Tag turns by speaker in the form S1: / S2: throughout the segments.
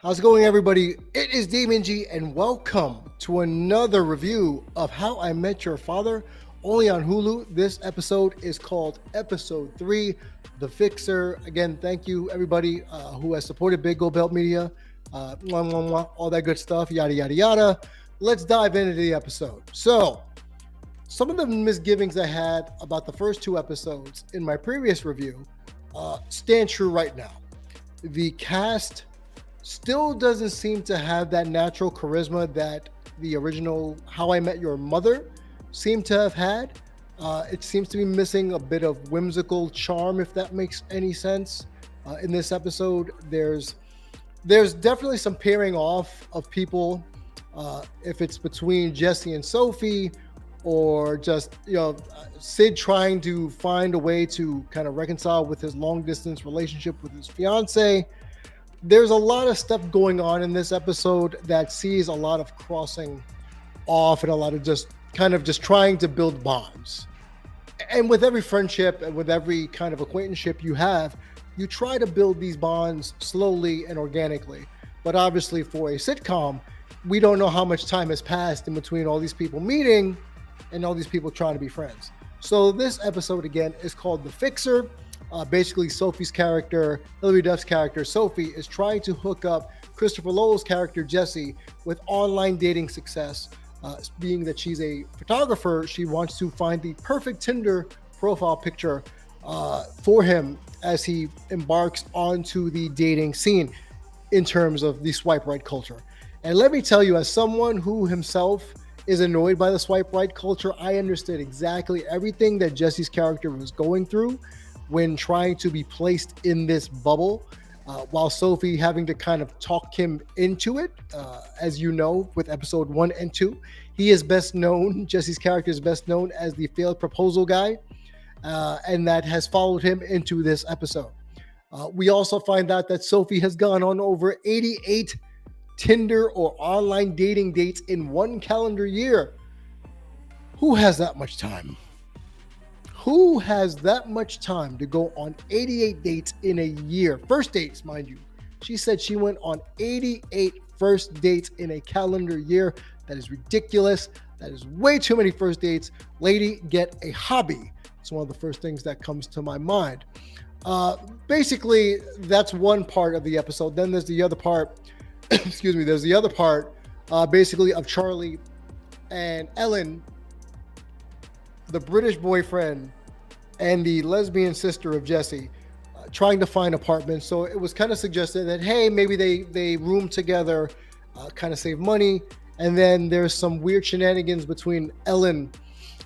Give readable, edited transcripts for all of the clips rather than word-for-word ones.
S1: How's it going, everybody? It is Damon G, and welcome to another review of How I Met Your Father, only on Hulu. This episode is called Episode 3, The Fixer. Again, thank you, everybody who has supported Big Gold Belt Media, all that good stuff, yada, yada, yada. Let's dive into the episode. So, some of the misgivings I had about the first two episodes in my previous review stand true right now. The cast still doesn't seem to have that natural charisma that the original How I Met Your Mother seemed to have had. It seems to be missing a bit of whimsical charm, if that makes any sense. In this episode, there's definitely some pairing off of people. If it's between Jesse and Sophie, or just Sid trying to find a way to kind of reconcile with his long distance relationship with his fiance. There's a lot of stuff going on in this episode that sees a lot of crossing off and a lot of just trying to build bonds. And with every friendship and with every kind of acquaintanceship you have, you try to build these bonds slowly and organically. But obviously, for a sitcom, we don't know how much time has passed in between all these people meeting and all these people trying to be friends. So this episode, again, is called The Fixer. Basically, Sophie's character, Hilary Duff's character, Sophie, is trying to hook up Christopher Lowell's character, Jesse, with online dating success. Being that she's a photographer, she wants to find the perfect Tinder profile picture for him as he embarks onto the dating scene in terms of the swipe right culture. And let me tell you, as someone who himself is annoyed by the swipe right culture, I understood exactly everything that Jesse's character was going through when trying to be placed in this bubble, while Sophie having to kind of talk him into it. As you know, with episode 1 and 2, he is best known, Jesse's character is best known as the failed proposal guy, and that has followed him into this episode. We also find out that Sophie has gone on over 88 Tinder or online dating dates in one calendar year. Who has that much time? Who has that much time to go on 88 dates in a year? First dates, mind you. She said she went on 88 first dates in a calendar year. That is ridiculous. That is way too many first dates. Lady, get a hobby. It's one of the first things that comes to my mind. Basically, that's one part of the episode. Then there's the other part. Excuse me. There's the other part, basically, of Charlie and Ellen, the British boyfriend and the lesbian sister of Jesse, trying to find apartments. So it was kind of suggested that, hey, maybe they room together, kind of save money. And then there's some weird shenanigans between Ellen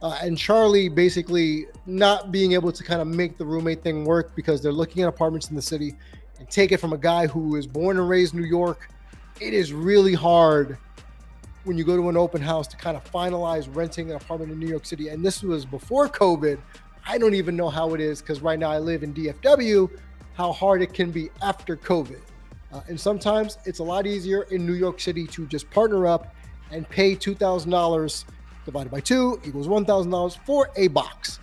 S1: and Charlie, basically not being able to kind of make the roommate thing work because they're looking at apartments in the city and take it from a guy who is born and raised in New York. It is really hard when you go to an open house to kind of finalize renting an apartment in New York City. And this was before COVID. I don't even know how it is, because right now I live in DFW, how hard it can be after COVID. And sometimes it's a lot easier in New York City to just partner up and pay $2,000 divided by 2 equals $1,000 for a box.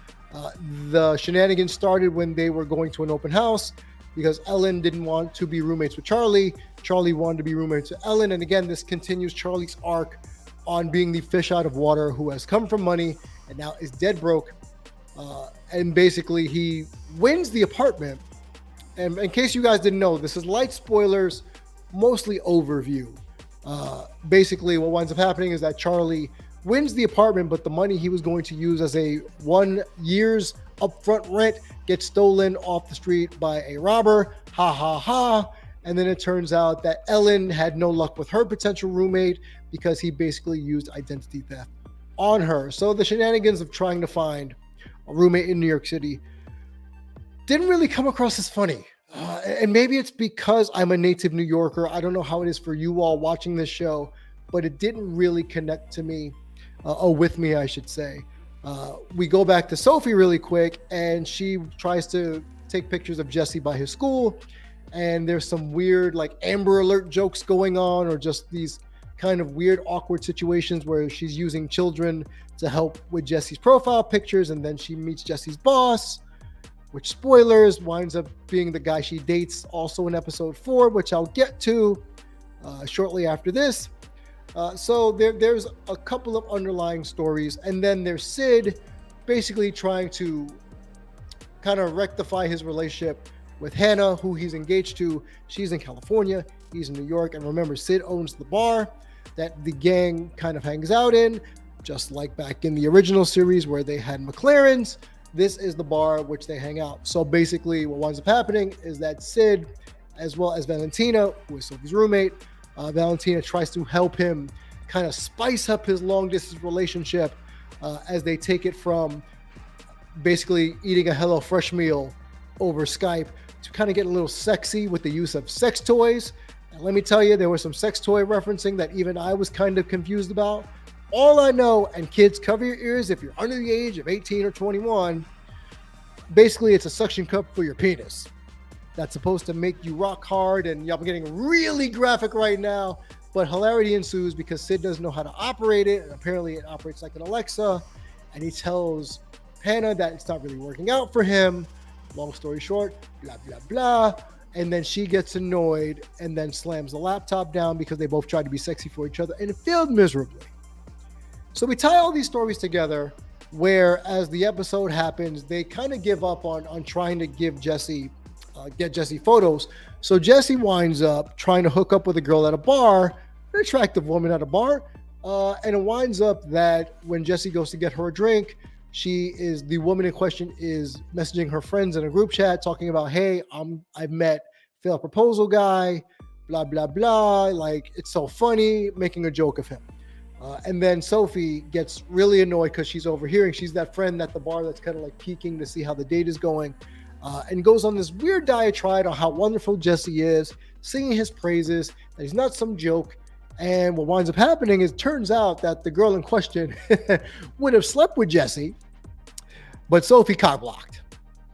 S1: The shenanigans started when they were going to an open house because Ellen didn't want to be roommates with Charlie. Charlie wanted to be roommates with Ellen. And again, this continues Charlie's arc on being the fish out of water who has come from money and now is dead broke. And basically, he wins the apartment. And in case you guys didn't know, this is light spoilers, mostly overview. Basically, what winds up happening is that Charlie wins the apartment, but the money he was going to use as a 1 year's upfront rent gets stolen off the street by a robber. Ha ha ha. And then it turns out that Ellen had no luck with her potential roommate because he basically used identity theft on her. So the shenanigans of trying to find a roommate in New York City didn't really come across as funny. And maybe it's because I'm a native New Yorker. I don't know how it is for you all watching this show, but it didn't really connect to me, or with me, I should say. We go back to Sophie really quick, and she tries to take pictures of Jesse by his school. And there's some weird, like, Amber Alert jokes going on, or just these kind of weird, awkward situations where she's using children to help with Jesse's profile pictures. And then she meets Jesse's boss, which, spoilers, winds up being the guy she dates also in episode 4, which I'll get to. shortly after this. So there's a couple of underlying stories, and then there's Sid basically trying to kind of rectify his relationship with Hannah, who he's engaged to. She's in California, he's in New York, and remember, Sid owns the bar that the gang kind of hangs out in, just like back in the original series where they had McLaren's. This is the bar which they hang out. So basically, what winds up happening is that Sid, as well as Valentina, who is Sophie's roommate, Valentina tries to help him kind of spice up his long distance relationship as they take it from basically eating a HelloFresh meal over Skype to kind of get a little sexy with the use of sex toys. And let me tell you, there was some sex toy referencing that even I was kind of confused about. All I know, and kids, cover your ears if you're under the age of 18 or 21, basically it's a suction cup for your penis that's supposed to make you rock hard. And I'm getting really graphic right now, but hilarity ensues because Sid doesn't know how to operate it, and apparently it operates like an Alexa, and he tells Hannah that it's not really working out for him. Long story short, blah, blah, blah. And then she gets annoyed and then slams the laptop down because they both tried to be sexy for each other, and it failed miserably. So we tie all these stories together where, as the episode happens, they kind of give up on trying to give get Jesse photos. So Jesse winds up trying to hook up with a girl at a bar, an attractive woman at a bar, and it winds up that when Jesse goes to get her a drink, the woman in question is messaging her friends in a group chat talking about, hey, I've met failed proposal guy, blah, blah, blah. Like, it's so funny, making a joke of him. And then Sophie gets really annoyed because she's overhearing. She's that friend at the bar that's kind of like peeking to see how the date is going, and goes on this weird diatribe on how wonderful Jesse is, singing his praises, that he's not some joke. And what winds up happening is, turns out that the girl in question would have slept with Jesse, but Sophie cock-blocked.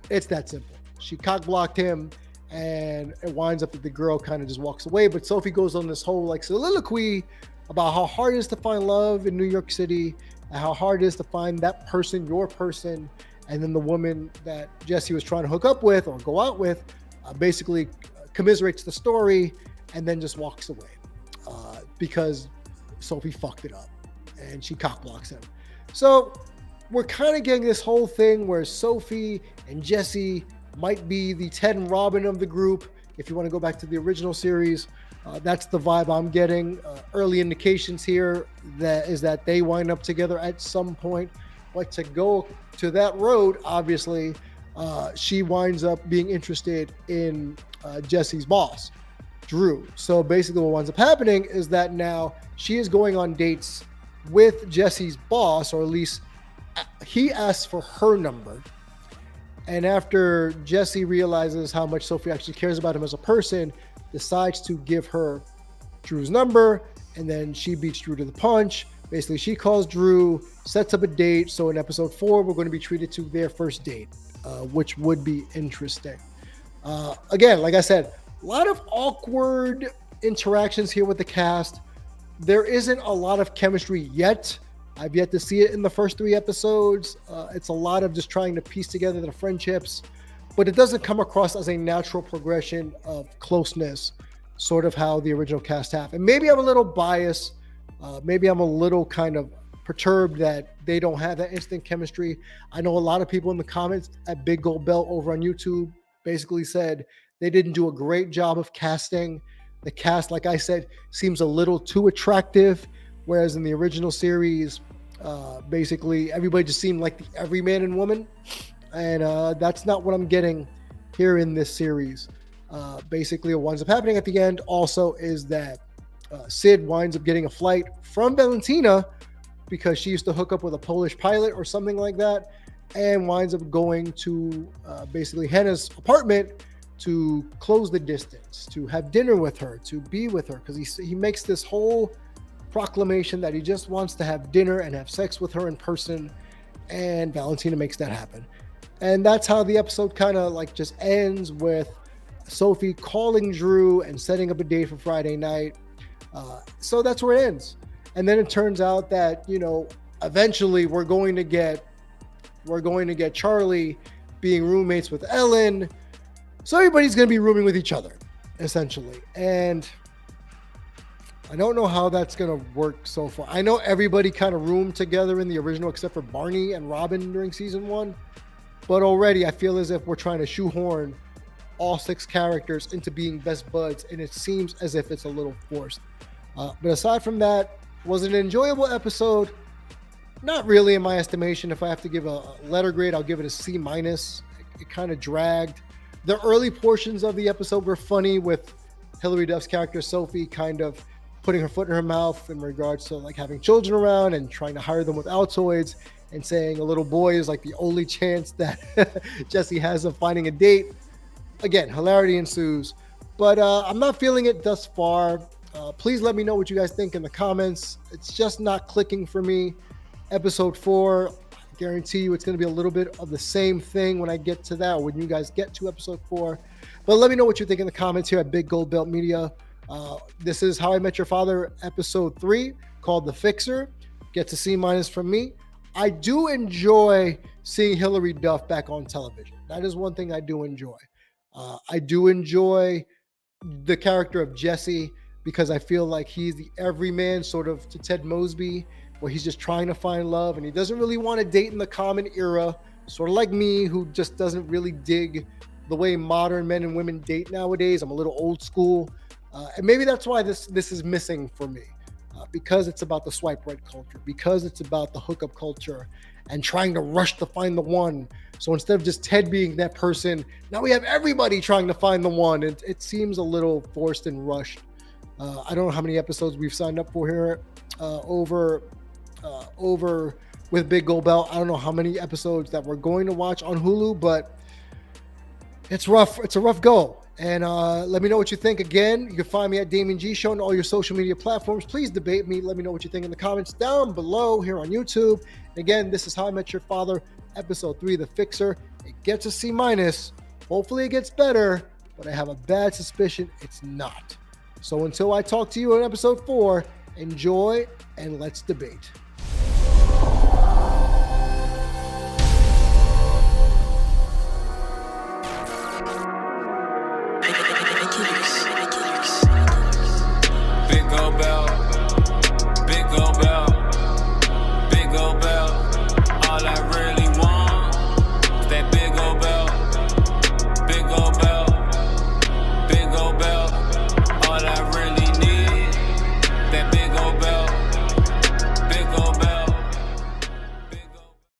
S1: It's that simple. She cock-blocked him, and it winds up that the girl kind of just walks away. But Sophie goes on this whole like soliloquy about how hard it is to find love in New York City, and how hard it is to find that person, your person. And then the woman that Jesse was trying to hook up with or go out with basically commiserates the story and then just walks away because Sophie fucked it up and she cock-blocks him. So we're kind of getting this whole thing where Sophie and Jesse might be the Ted and Robin of the group. If you want to go back to the original series, that's the vibe I'm getting. Early indications here that they wind up together at some point. But to go to that road, obviously, she winds up being interested in Jesse's boss, Drew. So basically what winds up happening is that now she is going on dates with Jesse's boss, or at least he asks for her number. And after Jesse realizes how much Sophie actually cares about him as a person, decides to give her Drew's number, and then she beats Drew to the punch. Basically, she calls Drew, sets up a date. So in episode 4, we're going to be treated to their first date, which would be interesting. Again, like I said, a lot of awkward interactions here with the cast. There isn't a lot of chemistry yet. I've yet to see it in the first 3 episodes. It's a lot of just trying to piece together the friendships, but it doesn't come across as a natural progression of closeness, sort of how the original cast have. And maybe I'm a little biased. Maybe I'm a little kind of perturbed that they don't have that instant chemistry. I know a lot of people in the comments at Big Gold Belt over on YouTube basically said they didn't do a great job of casting. The cast, like I said, seems a little too attractive, whereas in the original series, basically everybody just seemed like the everyman and woman. And that's not what I'm getting here in this series. Basically, what winds up happening at the end also is that Sid winds up getting a flight from Valentina because she used to hook up with a Polish pilot or something like that, and winds up going to basically Hannah's apartment to close the distance, to have dinner with her, to be with her, because he makes this whole proclamation that he just wants to have dinner and have sex with her in person, and Valentina makes that happen. And that's how the episode kind of like just ends, with Sophie calling Drew and setting up a date for Friday night. So that's where it ends. And then it turns out that, eventually we're going to get Charlie being roommates with Ellen. So everybody's going to be rooming with each other, essentially. And I don't know how that's going to work so far. I know everybody kind of roomed together in the original except for Barney and Robin during season 1, but already I feel as if we're trying to shoehorn all 6 characters into being best buds, and it seems as if it's a little forced. But aside from that, was it an enjoyable episode? Not really, in my estimation. If I have to give a letter grade, I'll give it a C minus. It kind of dragged. The early portions of the episode were funny, with Hilary Duff's character Sophie kind of putting her foot in her mouth in regards to like having children around and trying to hire them with Altoids, and saying a little boy is like the only chance that Jesse has of finding a date. Again, hilarity ensues, but I'm not feeling it thus far. Please let me know what you guys think in the comments. It's just not clicking for me. Episode 4, I guarantee you it's going to be a little bit of the same thing when I get to that, when you guys get to episode 4. But let me know what you think in the comments here at Big Gold Belt Media. This is How I Met Your Father episode 3, called The Fixer. Gets a C minus from me. I do enjoy seeing Hilary Duff back on television. That is one thing I do enjoy. I do enjoy the character of Jesse, because I feel like he's the everyman sort of to Ted Mosby, where he's just trying to find love and he doesn't really want to date in the common era, sort of like me, who just doesn't really dig the way modern men and women date nowadays. I'm a little old school, and maybe that's why this is missing for me, because it's about the swipe right culture, because it's about the hookup culture and trying to rush to find the one. So instead of just Ted being that person, now we have everybody trying to find the one. It seems a little forced and rushed. I don't know how many episodes we've signed up for here over with Big Gold Belt. I don't know how many episodes that we're going to watch on Hulu, but it's rough. It's a rough go. And let me know what you think. Again, you can find me at Damien G Show on all your social media platforms. Please debate me. Let me know what you think in the comments down below here on YouTube. Again, this is How I Met Your Father, episode 3, The Fixer. It gets a C minus. Hopefully it gets better, but I have a bad suspicion it's not. So until I talk to you in episode 4, enjoy and let's debate.